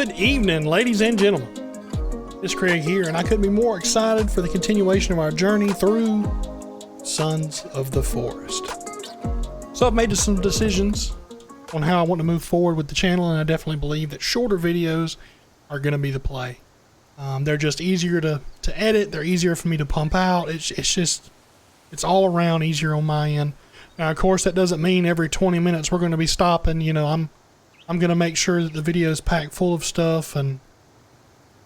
Good evening, ladies and gentlemen. It's Craig here, and I couldn't be more excited for the continuation of our journey through Sons of the Forest. So I've made some decisions on how I want to move forward with the channel, and I definitely believe that shorter videos are going to be the play. They're just easier to edit. They're easier for me to pump out. It's all around easier on my end. Now, of course, that doesn't mean every 20 minutes we're going to be stopping. You know, I'm going to make sure that the video is packed full of stuff and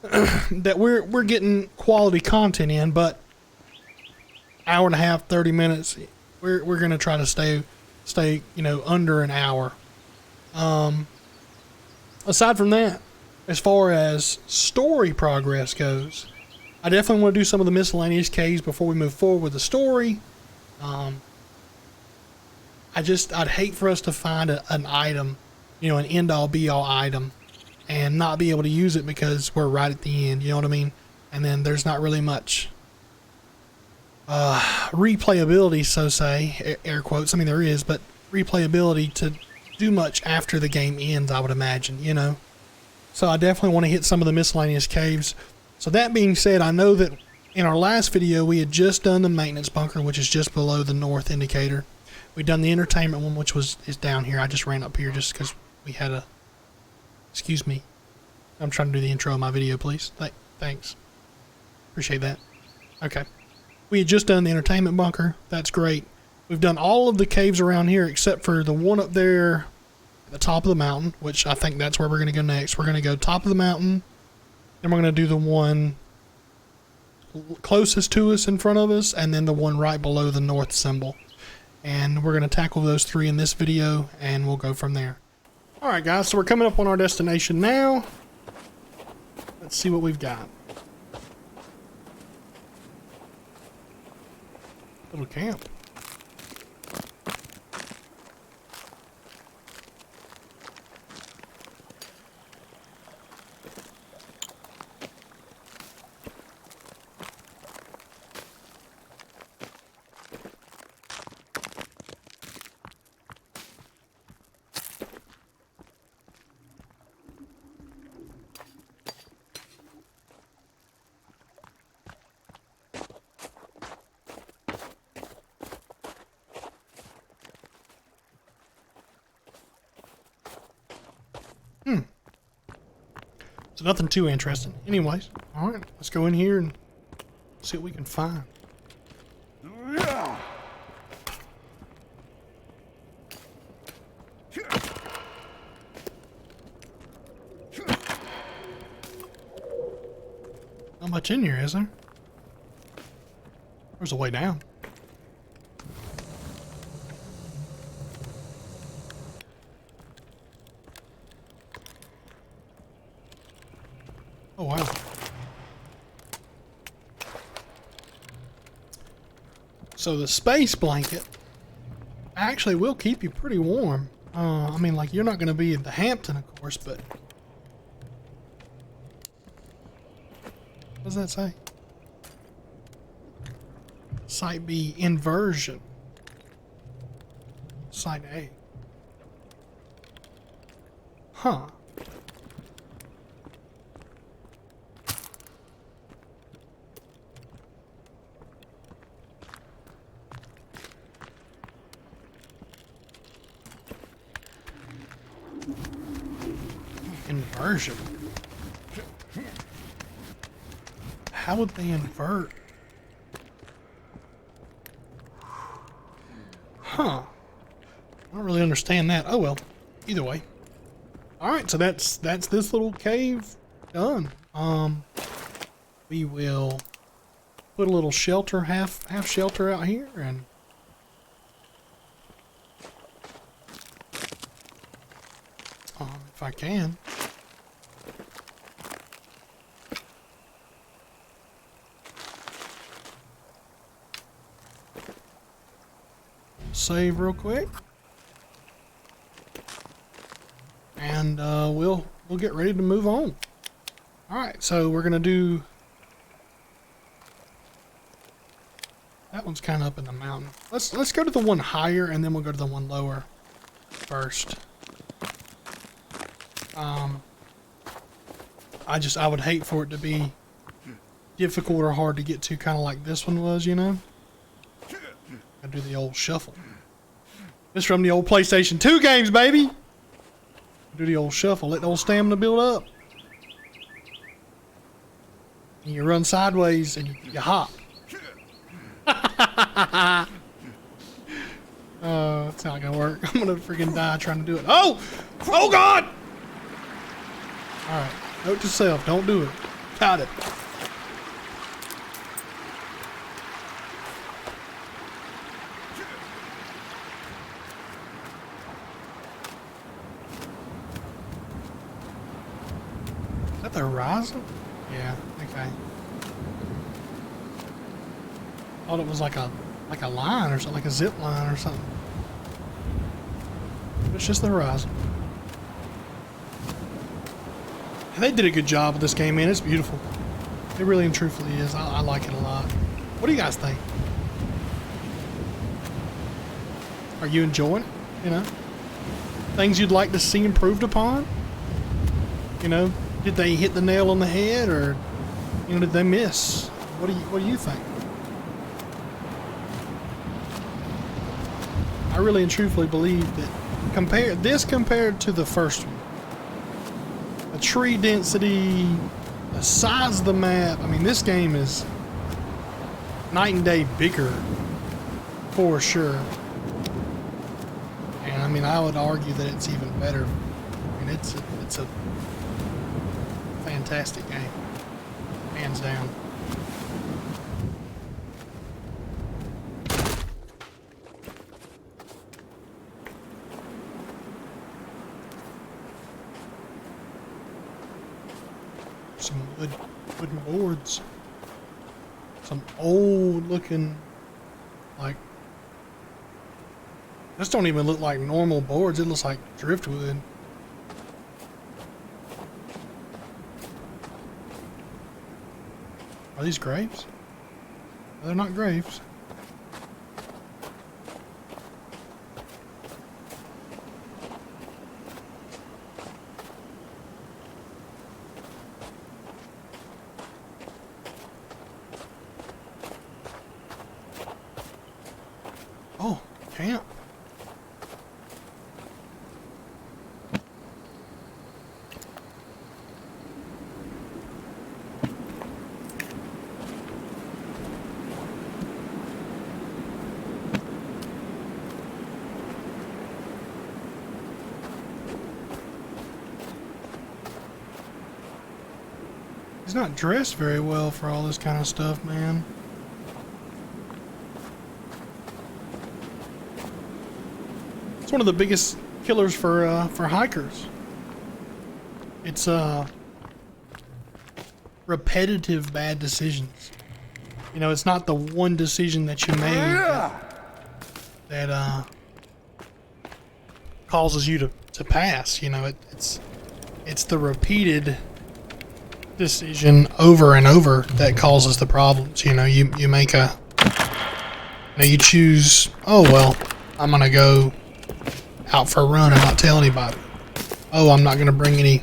that we're getting quality content in. But hour and a half, 30 minutes, we're going to try to stay under an hour. Aside from that, as far as story progress goes, I definitely want to do some of the miscellaneous caves before we move forward with the story. I'd hate for us to find an item, an end-all be-all item, and not be able to use it because we're right at the end, you know what I mean? And then there's not really much replayability, so say, air quotes. I mean, there is, but replayability to do much after the game ends, I would imagine, So I definitely want to hit some of the miscellaneous caves. So that being said, I know that in our last video, we had just done the maintenance bunker, which is just below the north indicator. We've done the entertainment one, which is down here. I just ran up here just because we had a... Excuse me. I'm trying to do the intro of my video, please. Thanks. Appreciate that. Okay. We had just done the entertainment bunker. That's great. We've done all of the caves around here except for the one up there at the top of the mountain, which I think that's where we're going to go next. We're going to go top of the mountain. Then we're going to do the one closest to us in front of us, and then the one right below the north symbol. And we're going to tackle those three in this video, and we'll go from there. Alright guys, so we're coming up on our destination now. Let's see what we've got. Little camp. So nothing too interesting. Anyways, alright, let's go in here and see what we can find. Not much in here, is there? There's a way down. Oh, wow. So the space blanket actually will keep you pretty warm. I mean, like, you're not going to be in the Hampton, of course, but... What does that say? Site B, inversion. Site A. Huh. Inversion. How would they invert? Huh. I don't really understand that. Oh well. Either way. Alright, so that's this little cave done. We will put a little shelter, half shelter out here, and if I can. Save real quick. And we'll get ready to move on. Alright, so we're gonna do that one's kinda up in the mountain. Let's go to the one higher and then we'll go to the one lower first. I would hate for it to be difficult or hard to get to, kind of like this one was, you know? I do the old shuffle. This from the old PlayStation 2 games, baby! Do the old shuffle, let the old stamina build up. And you run sideways and you hop. That's not gonna work. I'm gonna freaking die trying to do it. Oh! Oh God! Alright, note to self, don't do it. Got it. Is that the horizon? Yeah, okay. Thought it was like a line or something, like a zip line or something. It's just the horizon. And they did a good job with this game, man. It's beautiful. It really and truthfully is. I like it a lot. What do you guys think? Are you enjoying it? You know? Things you'd like to see improved upon? You know? Did they hit the nail on the head, or, you know, did they miss? What do you think? I really and truthfully believe that compared to the first one, the tree density, the size of the map, I mean, this game is night and day bigger for sure. And I mean, I would argue that it's even better. I mean, it's a fantastic game, hands down. Some wooden boards. Some old looking, like, this don't even look like normal boards. It looks like driftwood. Are these graves? They're not graves. Oh, camp. He's not dressed very well for all this kind of stuff, man. It's one of the biggest killers for hikers. It's repetitive bad decisions. You know, it's not the one decision that you made that causes you to pass. You know, it's the repeated decision over and over that causes the problems. You know, you make you know, you choose, oh well, I'm gonna go out for a run and not tell anybody. Oh, I'm not gonna bring any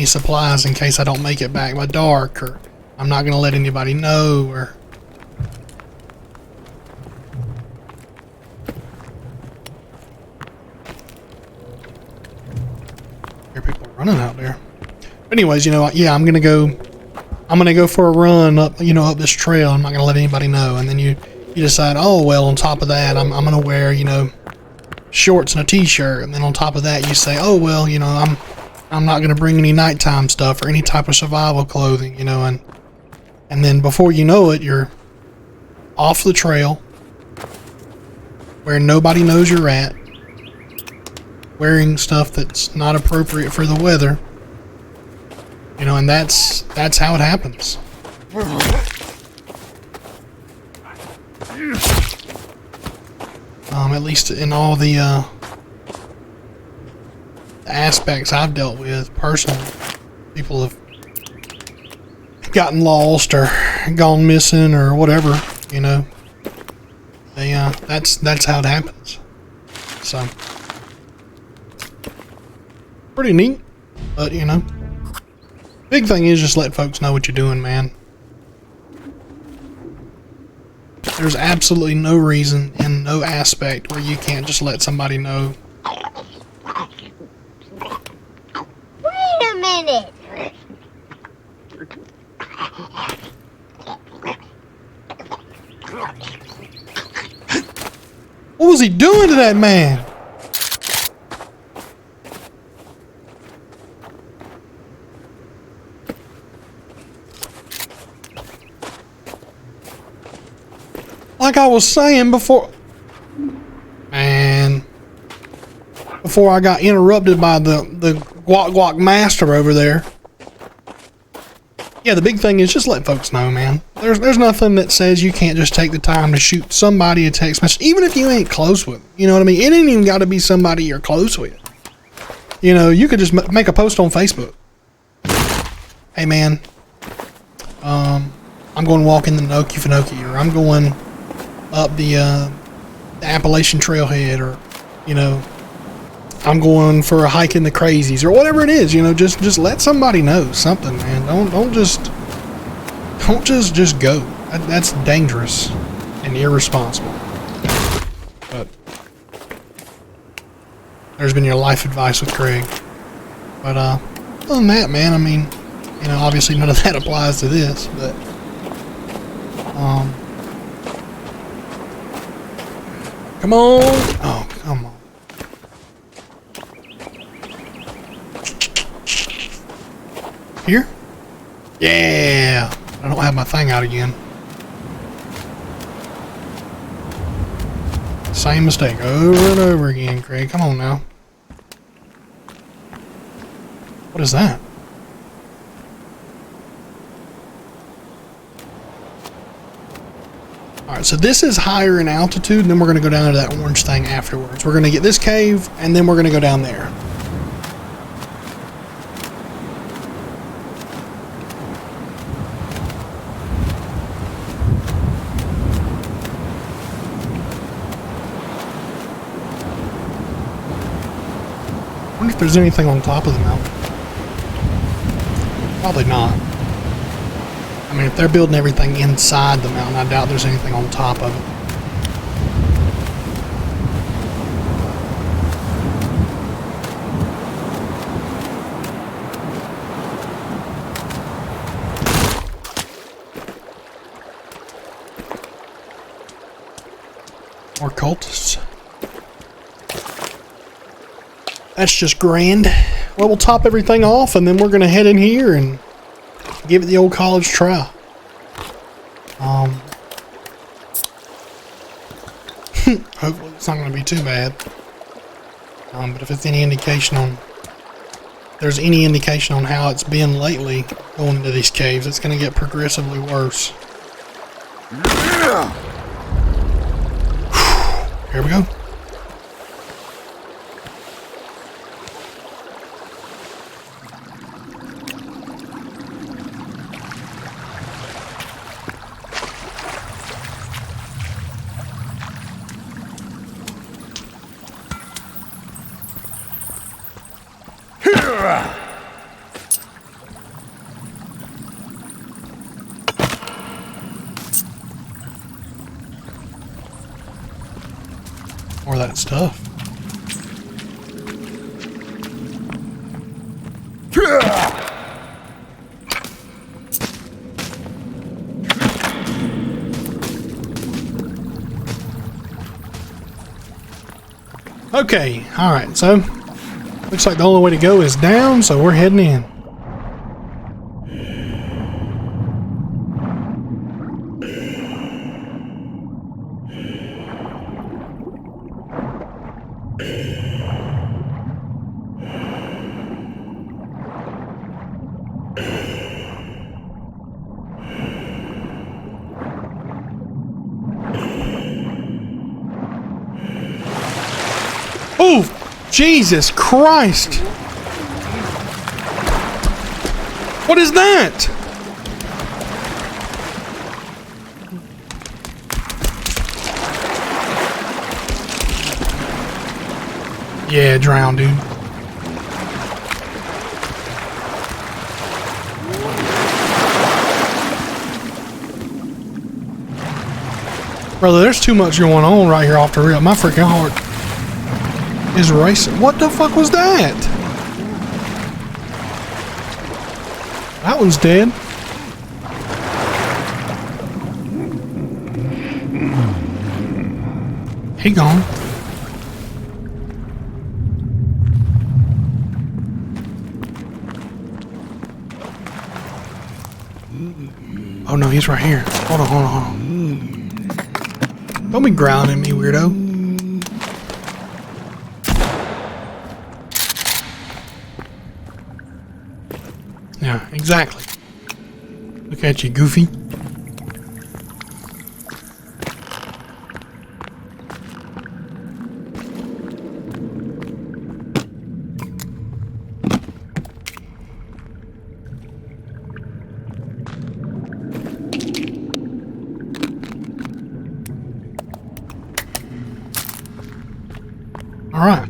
supplies in case I don't make it back by dark, or I'm not gonna let anybody know, or hear people running out there. Anyways, you know, yeah, I'm gonna go for a run up, you know, up this trail. I'm not gonna let anybody know. And then you decide, oh well, on top of that, I'm gonna wear, you know, shorts and a t-shirt. And then on top of that, you say, oh well, you know, I'm not gonna bring any nighttime stuff or any type of survival clothing, you know, and then before you know it, you're off the trail where nobody knows you're at, wearing stuff that's not appropriate for the weather. You know, and that's how it happens. At least in all the aspects I've dealt with personally, people have gotten lost or gone missing or whatever. You know, they that's how it happens. So pretty neat, but you know. Big thing is just let folks know what you're doing, man. There's absolutely no reason and no aspect where you can't just let somebody know. Wait a minute. What was he doing to that man? Like I was saying before, man, before I got interrupted by the Guac Guac master over there. Yeah, the big thing is just let folks know, man. There's nothing that says you can't just take the time to shoot somebody a text message, even if you ain't close with them. You know what I mean? It ain't even got to be somebody you're close with. You know, you could just make a post on Facebook. Hey, man, I'm going walking the Okefenokee, or I'm going up the Appalachian Trailhead, or, you know, I'm going for a hike in the Crazies, or whatever it is. You know, just let somebody know something, man. Don't just go. That's dangerous and irresponsible. But there's been your life advice with Craig. But other than that, man, I mean, you know, obviously none of that applies to this, but come on. Oh, come on. Here? Yeah. I don't have my thing out again. Same mistake over and over again, Craig. Come on now. What is that? Alright, so this is higher in altitude, and then we're going to go down to that orange thing afterwards. We're going to get this cave, and then we're going to go down there. I wonder if there's anything on top of the mountain. Probably not. I mean, if they're building everything inside the mountain, I doubt there's anything on top of it. More cultists. That's just grand. Well, we'll top everything off, and then we're going to head in here and give it the old college try. Hopefully it's not going to be too bad. But if it's any indication on, there's any indication on how it's been lately going into these caves, it's going to get progressively worse. Here we go. More of that stuff. Okay, alright, so looks like the only way to go is down, so we're heading in. Oh, Jesus Christ! What is that? Yeah, drown, dude. Brother, there's too much going on right here off the rip. My freaking heart is racing. What the fuck was that? That one's dead. He gone. Oh no, he's right here. Hold on, hold on, hold on. Don't be growling at me, weirdo. Yeah, exactly. Look at you, Goofy. All right.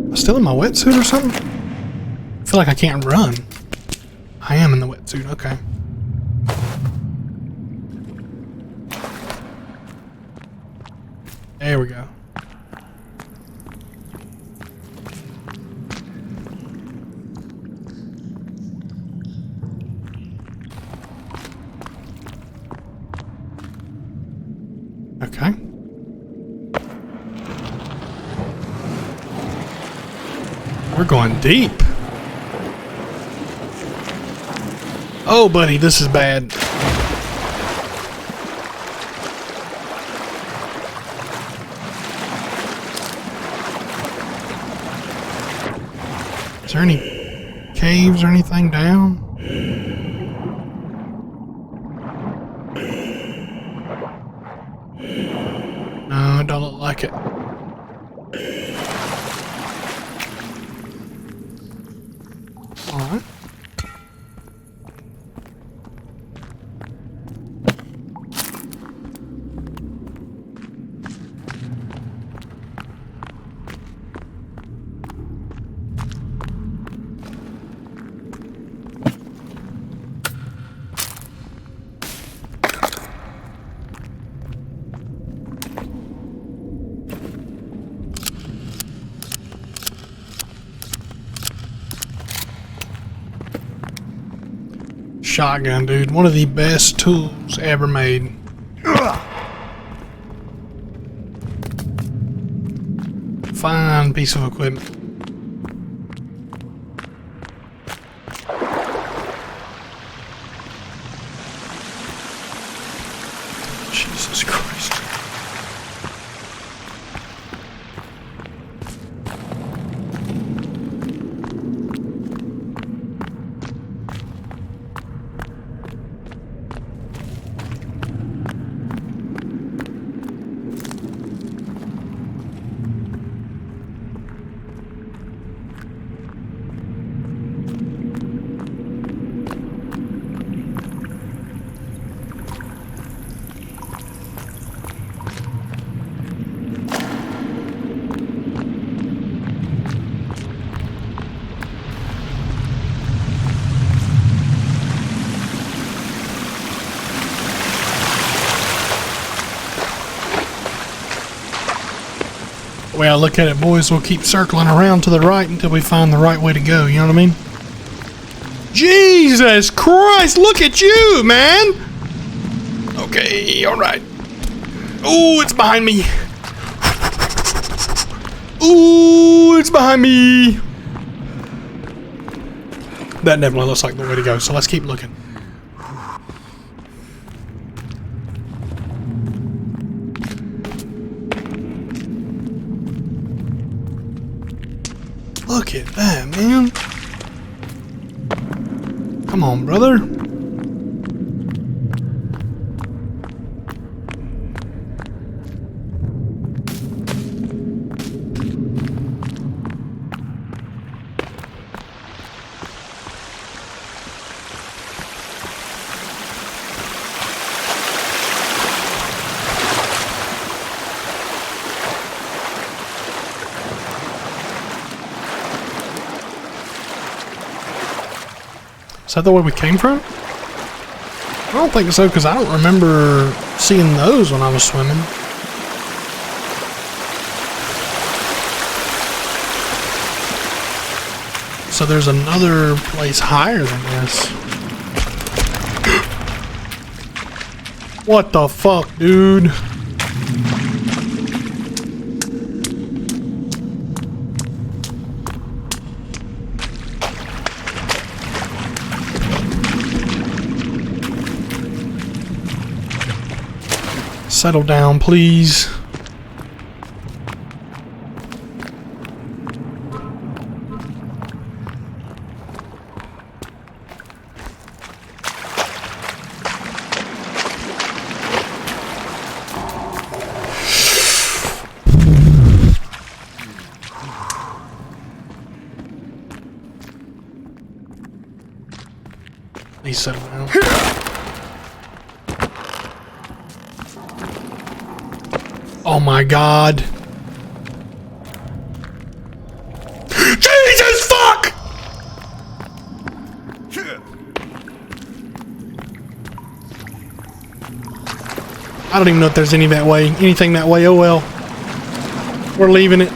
I'm still in my wetsuit or something? I feel like I can't run. I am in the wetsuit, okay. There we go. Okay. We're going deep. Oh, buddy, this is bad. Is there any caves or anything down? No, it don't look like it. Alright. Shotgun, dude. One of the best tools ever made. Fine piece of equipment. Jesus Christ. The way I look at it, boys, we'll keep circling around to the right until we find the right way to go, you know what I mean? Jesus Christ, look at you, man! Okay, alright. Ooh, it's behind me. Ooh, it's behind me. That definitely looks like the way to go, so let's keep looking. Look at that, man. Come on, brother. Is that the way we came from? I don't think so, because I don't remember seeing those when I was swimming. So there's another place higher than this. What the fuck, dude? Settle down, please. Please settle down. Oh my god. Jesus fuck! I don't even know if there's anything that way. Oh well. We're leaving it.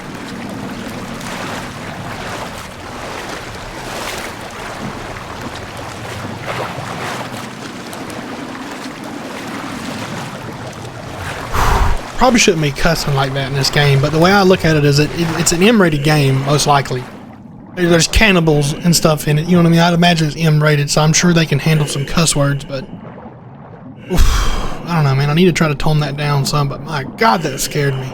Probably shouldn't be cussing like that in this game, but the way I look at it is it's an M-rated game, most likely. There's cannibals and stuff in it, you know what I mean? I'd imagine it's M-rated, so I'm sure they can handle some cuss words, but... Oof, I don't know, man. I need to try to tone that down some, but my god, that scared me.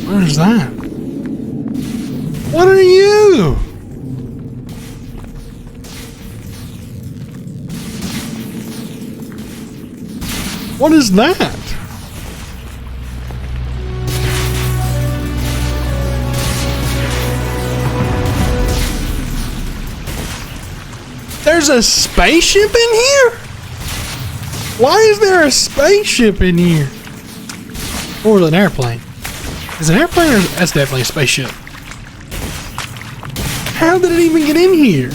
What is that? What are you? What is that? There's a spaceship in here? Why is there a spaceship in here? Or an airplane? Is it an airplane or that's definitely a spaceship? How did it even get in here?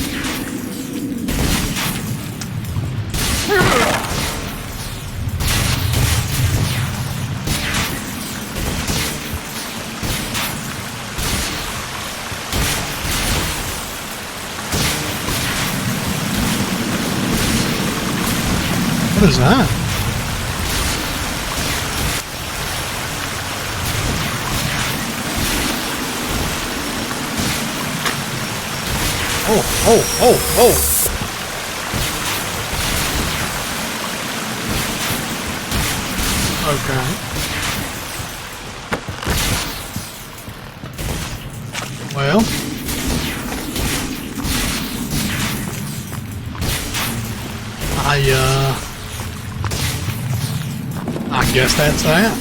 What is that? Oh. Okay. Well. I guess that's that.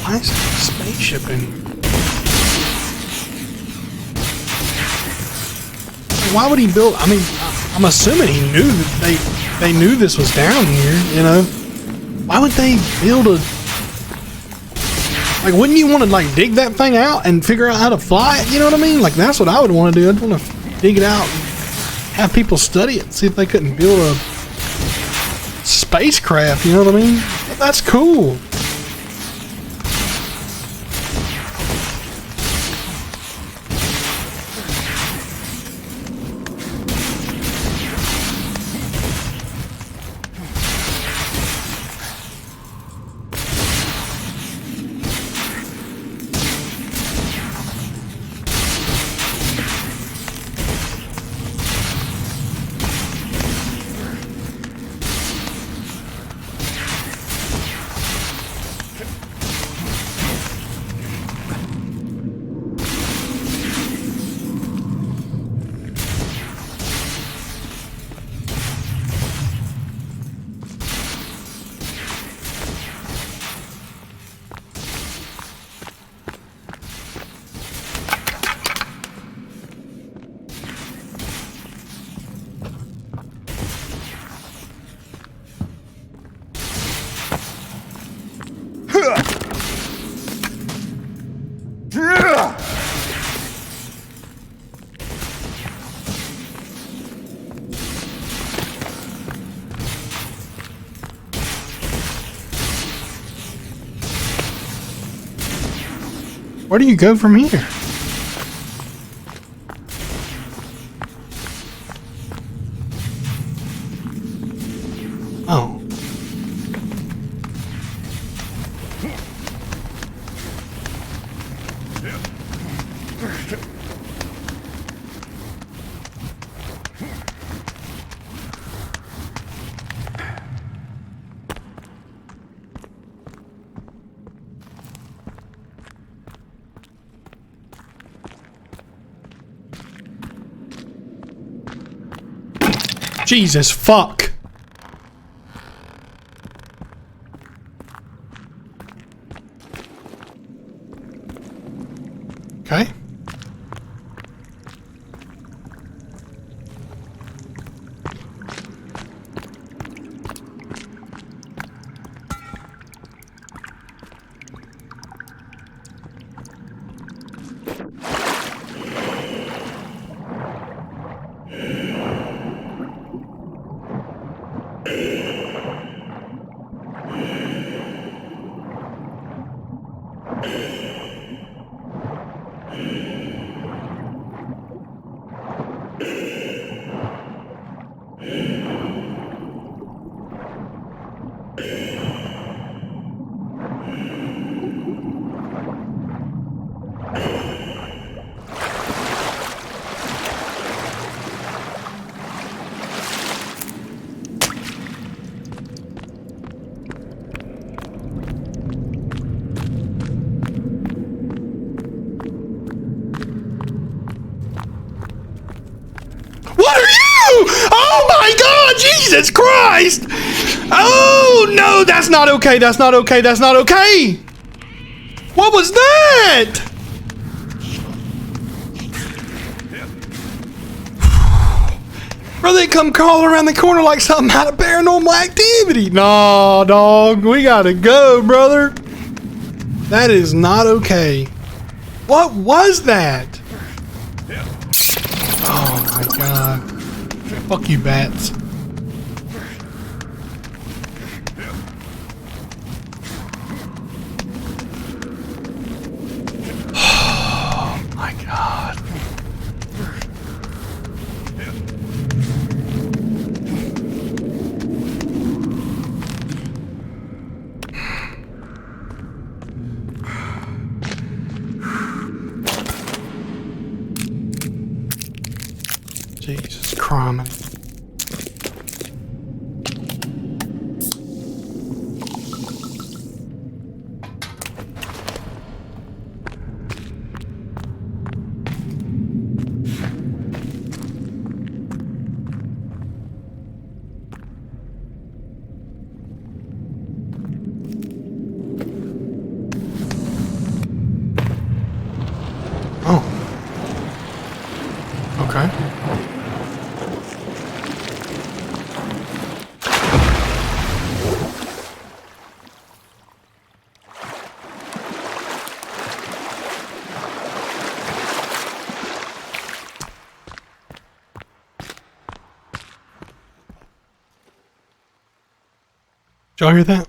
Why is there a spaceship in? Why would he build? I mean, I'm assuming he knew that they knew this was down here. You know, why would they build a? Like, wouldn't you want to like dig that thing out and figure out how to fly it? You know what I mean? Like, that's what I would want to do. I'd want to dig it out and have people study it, and see if they couldn't build a spacecraft. You know what I mean? But that's cool. Where do you go from here? Oh. Jesus fuck. Okay. What are you? Oh my God, Jesus Christ! Oh no, that's not okay, that's not okay, that's not okay! What was that? Bro, they come crawling around the corner like something out of Paranormal Activity. Nah, dog, we gotta go, brother. That is not okay. What was that? Oh my God. Fuck you, bats. Oh my God. Jesus Christ. Oh. Okay. Did y'all hear that?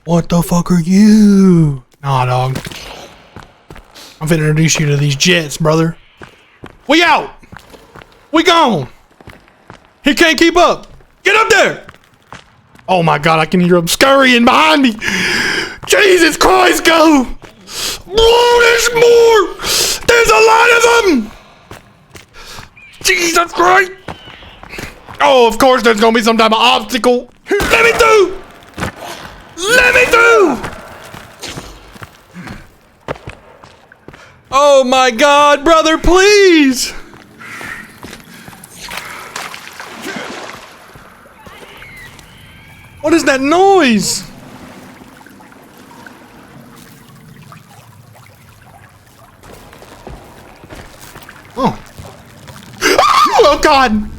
What the fuck are you? Nah, dog. I'm finna introduce you to these jets, brother. We out! We gone! He can't keep up! Get up there! Oh my God, I can hear him scurrying behind me! Jesus Christ, go! Whoa, there's more! There's a lot of them! Jesus Christ! Oh, of course there's gonna be some type of obstacle! Let me through! Let me through! Oh my God, brother, please! What is that noise? Oh. Oh God!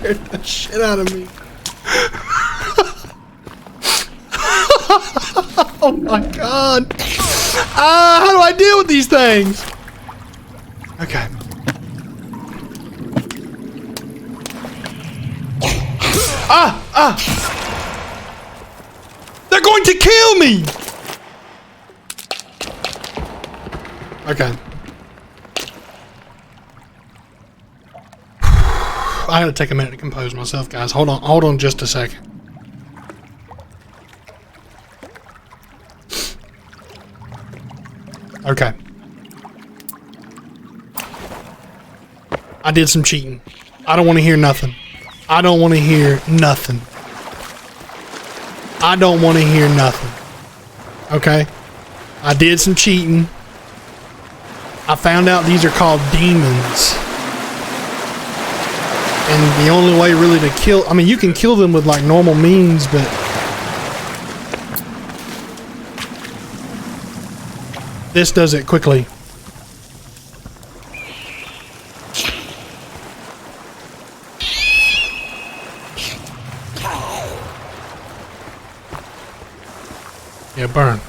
scared the shit out of me. Oh my god. How do I deal with these things? Okay. They're going to kill me! Okay. I gotta take a minute to compose myself, guys. Hold on just a second. Okay. I did some cheating. I don't want to hear nothing. I don't want to hear nothing. I don't want to hear nothing. Okay? I did some cheating. I found out these are called demons. And the only way really to kill... I mean, you can kill them with like normal means, but... this does it quickly. Yeah, burn.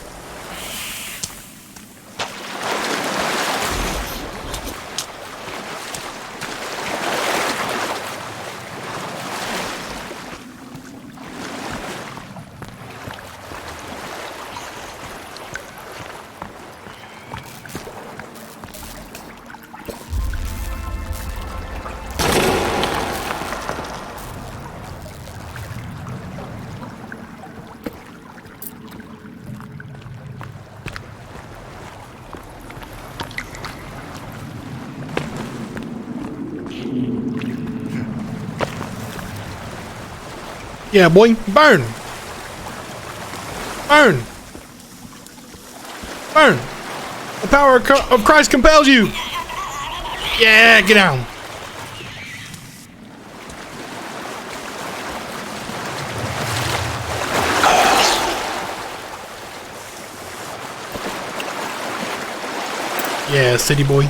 Yeah, boy, burn! Burn! Burn! The power of Christ compels you! Yeah, get down! Yeah, city boy.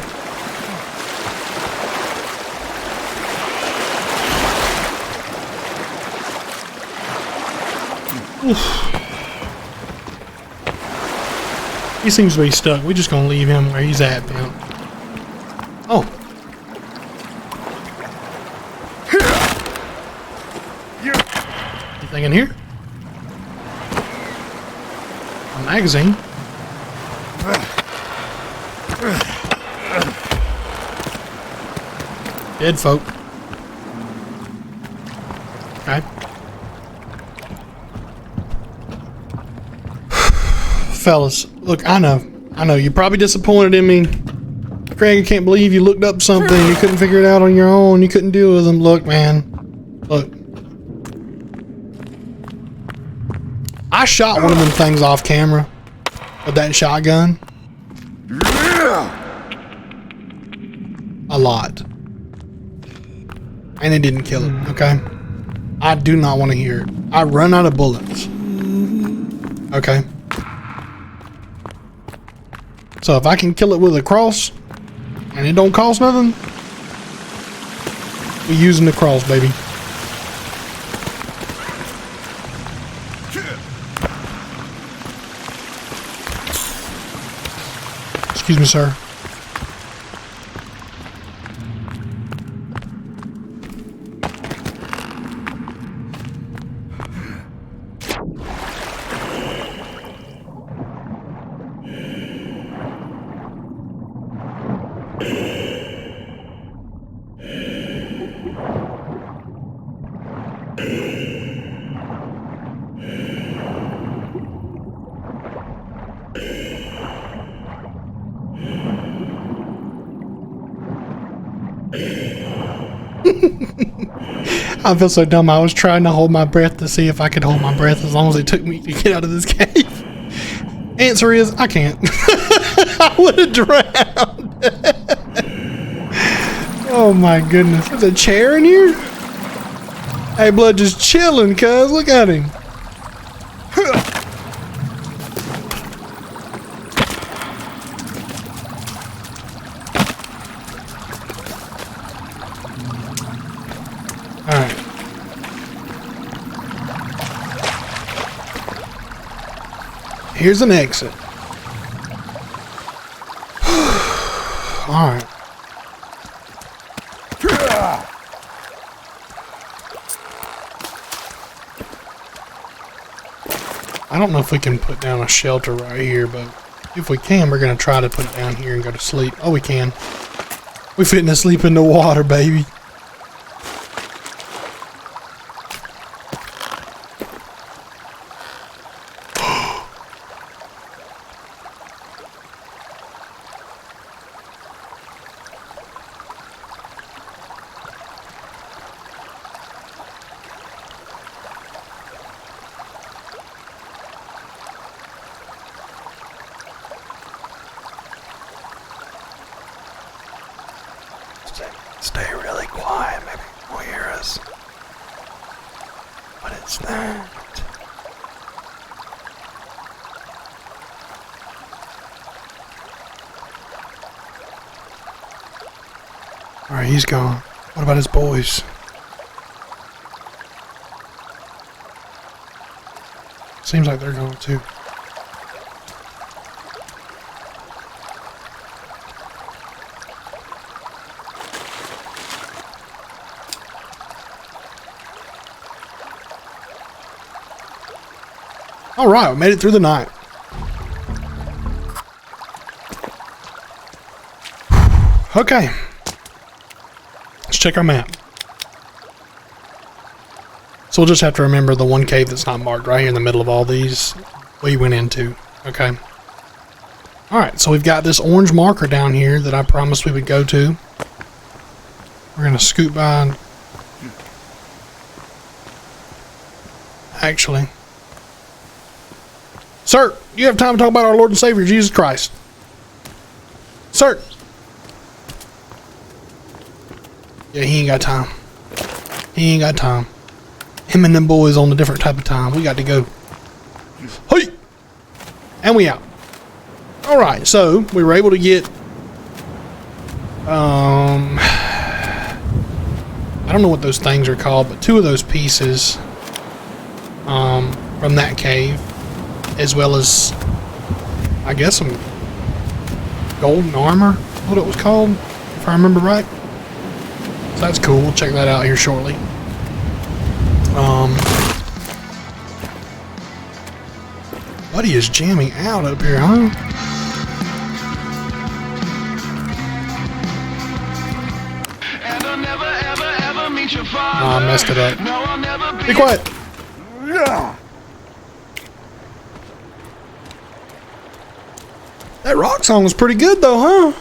Oof. He seems to be stuck. We're just gonna leave him where he's at, man. Oh. Anything in here? A magazine. Dead folk. Okay. Fellas, look, I know, you're probably disappointed in me. Craig, I can't believe you looked up something, you couldn't figure it out on your own, you couldn't deal with them. Look, man, look. I shot one of them things off camera with that shotgun. A lot. And it didn't kill it, okay? I do not want to hear it. I run out of bullets. Okay? So if I can kill it with a cross, and it don't cost nothing, we're using the cross, baby. Excuse me, sir. I feel so dumb. I was trying to hold my breath to see if I could hold my breath as long as it took me to get out of this cave. Answer is, I can't. I would have drowned. Oh my goodness. There's a chair in here? Hey, Blood just chilling, cuz. Look at him. Alright. Here's an exit. Alright. I don't know if we can put down a shelter right here, but if we can, we're going to try to put it down here and go to sleep. Oh, we can. We fitting to sleep in the water, baby. Stay really quiet, maybe you'll hear us. But it's that. Alright, he's gone. What about his boys? Seems like they're gone too. All right, we made it through the night. Okay. Let's check our map. So we'll just have to remember the one cave that's not marked right here in the middle of all these we went into. Okay. All right, so we've got this orange marker down here that I promised we would go to. We're going to scoot by. Actually. Sir, you have time to talk about our Lord and Savior, Jesus Christ. Sir. Yeah, he ain't got time. He ain't got time. Him and them boys on a different type of time. We got to go. Hey! And we out. Alright, so we were able to get... I don't know what those things are called, but 2 of those pieces from that cave. As well as, I guess, some golden armor, what it was called, if I remember right. So that's cool. We'll check that out here shortly. Buddy is jamming out up here, huh? Oh, I messed it up. Be quiet. That rock song was pretty good though, huh?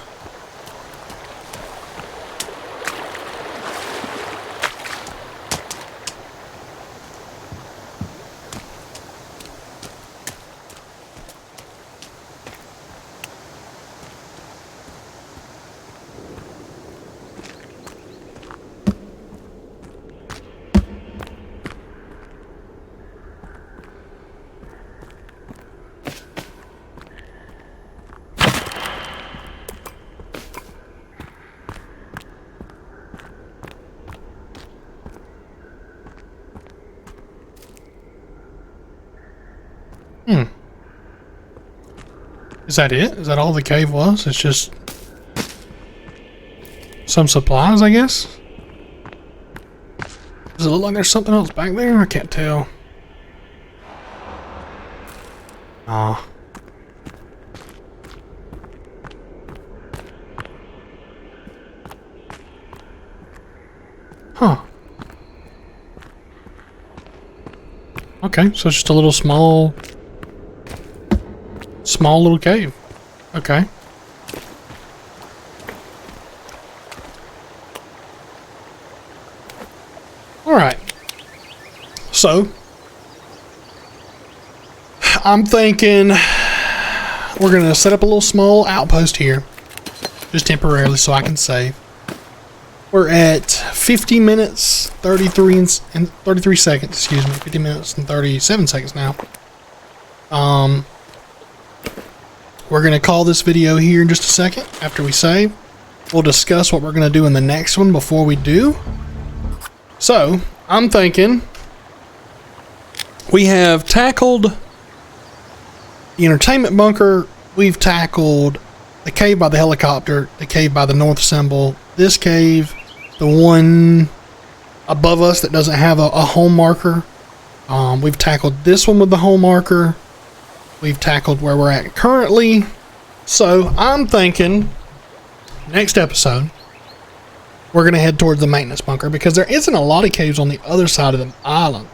Is that it? Is that all the cave was? It's just some supplies, I guess? Does it look like there's something else back there? I can't tell. Ah. Huh. Okay, so it's just a little small little cave. Okay. Alright. So, I'm thinking we're going to set up a little small outpost here. Just temporarily so I can save. We're at 50 minutes, 33 seconds, excuse me. 50 minutes and 37 seconds now. We're going to call this video here in just a second after we save. We'll discuss what we're going to do in the next one before we do. So, I'm thinking we have tackled The entertainment bunker, we've tackled the cave by the helicopter, the cave by the north symbol, this cave, the one above us that doesn't have a home marker. We've tackled this one with the home marker. We've tackled where we're at currently. So I'm thinking next episode, we're going to head towards the maintenance bunker because there isn't a lot of caves on the other side of the island.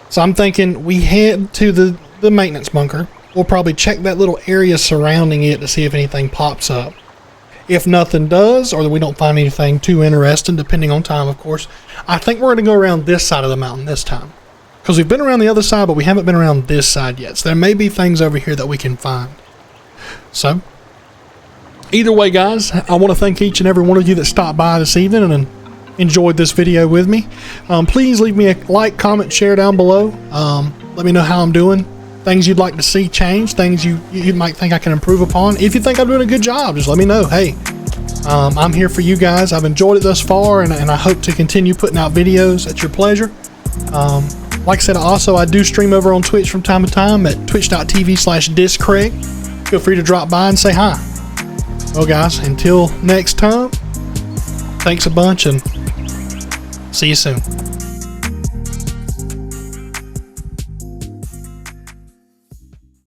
So I'm thinking we head to the maintenance bunker. We'll probably check that little area surrounding it to see if anything pops up. If nothing does, or we don't find anything too interesting, depending on time, of course, I think we're going to go around this side of the mountain this time. Because we've been around the other side, but we haven't been around this side yet. So there may be things over here that we can find. So, either way, guys, I want to thank each and every one of you that stopped by this evening and enjoyed this video with me. Please leave me a like, comment, share down below. Let me know how I'm doing. Things you'd like to see change, things you might think I can improve upon. If you think I'm doing a good job, just let me know. Hey, I'm here for you guys. I've enjoyed it thus far, and I hope to continue putting out videos at your pleasure. Like I said, I do stream over on Twitch from time to time at twitch.tv/discraig. Feel free to drop by and say hi. Well, guys, until next time, thanks a bunch, and see you soon.